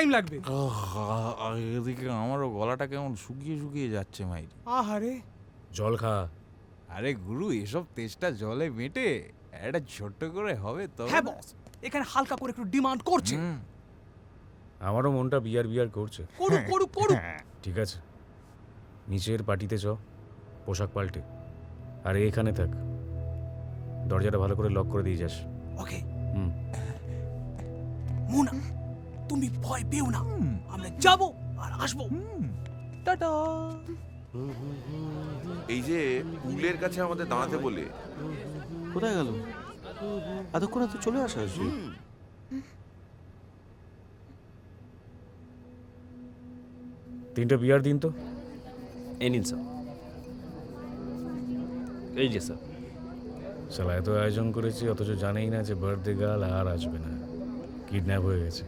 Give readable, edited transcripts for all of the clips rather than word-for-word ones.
Time লাগবে। এদিকে আমারও গলাটা কেমন শুকিয়ে শুকিয়ে যাচ্ছে মাই। আহারে, জল খা। আরে গুরু, এসব তেষ্টা জলে মেটে? একটা ছোট্ট করে হবে তো। হ্যাঁ বস, এখানে হালকা করে একটু ডিমান্ড করছে। আমারও মনটা বিয়ার করছে। করুক করুক করুক। ঠিক আছে, নিচের পার্টিতে চ, পোশাক পাল্টে, আর এখানে থাক, দরজাটা ভালো করে লক করে দিয়ে যাস। ওকে। হুম। মুনা, তুমি ভয় পেও না, আমরা যাব আর আসবো। টাটা। এই যে পুলের কাছে আমাদের দাঁড়াতে বলে, কোথায় গেল? এতক্ষণ তো চলে আসা উচিত। তিনটে বিয়ার দিন তো। এই নিন স্যার। এই যে স্যার। শালা এত আয়োজন করেছি অথচ জানেই না যে বার্থডে গার্ল আর আসবে না, কিডন্যাপ হয়ে গেছে।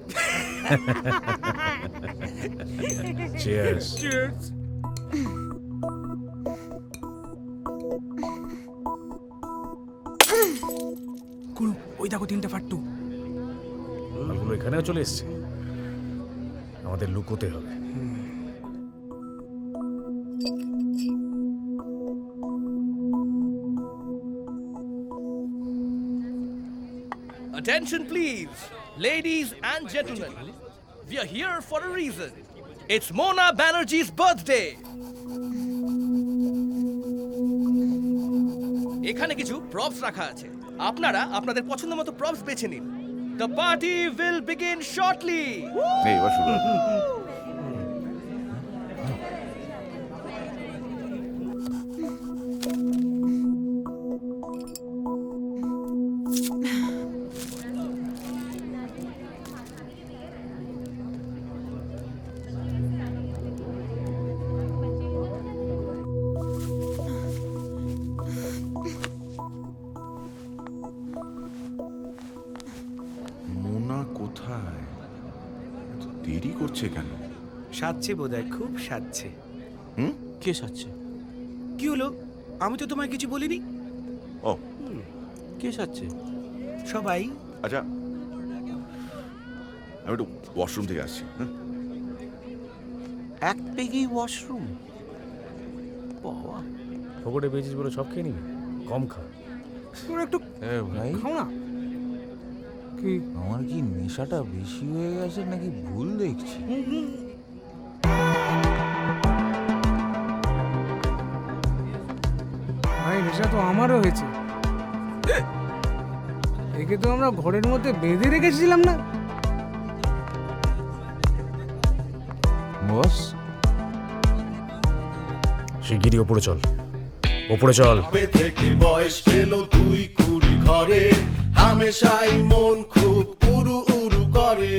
চিয়ার্স। চিয়ার্স। গুরু, ওই দেখো তিনটে ফাট্টু। মালগুলো এখানেও চলে এসছে, আমাদের লুকোতে হবে। Attention please, ladies and gentlemen. We are here for a reason. It's Mona Banerjee's birthday. এখানে কিছু প্রপস রাখা আছে, আপনারা আপনাদের পছন্দ মতো প্রপস বেছে নিন। The party will begin shortly. এই এবার শুরু হবে। মোনা কোথায়? এত দেরি করছে কেন? সাজছে বোধহয়, খুব সাজছে। হুম? কে সাজছে? কি হলো? আমি তো তোমায় কিছু বলিনি। ও কে সাজছে? সবাই। আচ্ছা, আমি একটু ওয়াশরুম থেকে আসছি। হ্যাঁ, এক পেগেই ওয়াশরুম? বাবা, পকেটে পেয়েছিস বলে সব খেয়ে নিবি? কম খা। তোরা একটু এ ভাই, খাও না। কি? আমার কি নেশাটা বেশি হয়ে গেছে নাকি ভুল দেখছি? ভাই, নেশা তো আমারও হয়েছে। একে তো আমরা ঘরের মধ্যে বেঁধে রেখেছিলাম না। বস, শিগগিরই ওপরে চল, ওপরে চল। থেকে বয়স পেল 2-20 ঘরে, হামেশাই মন খুব উড়ু উড়ু করে।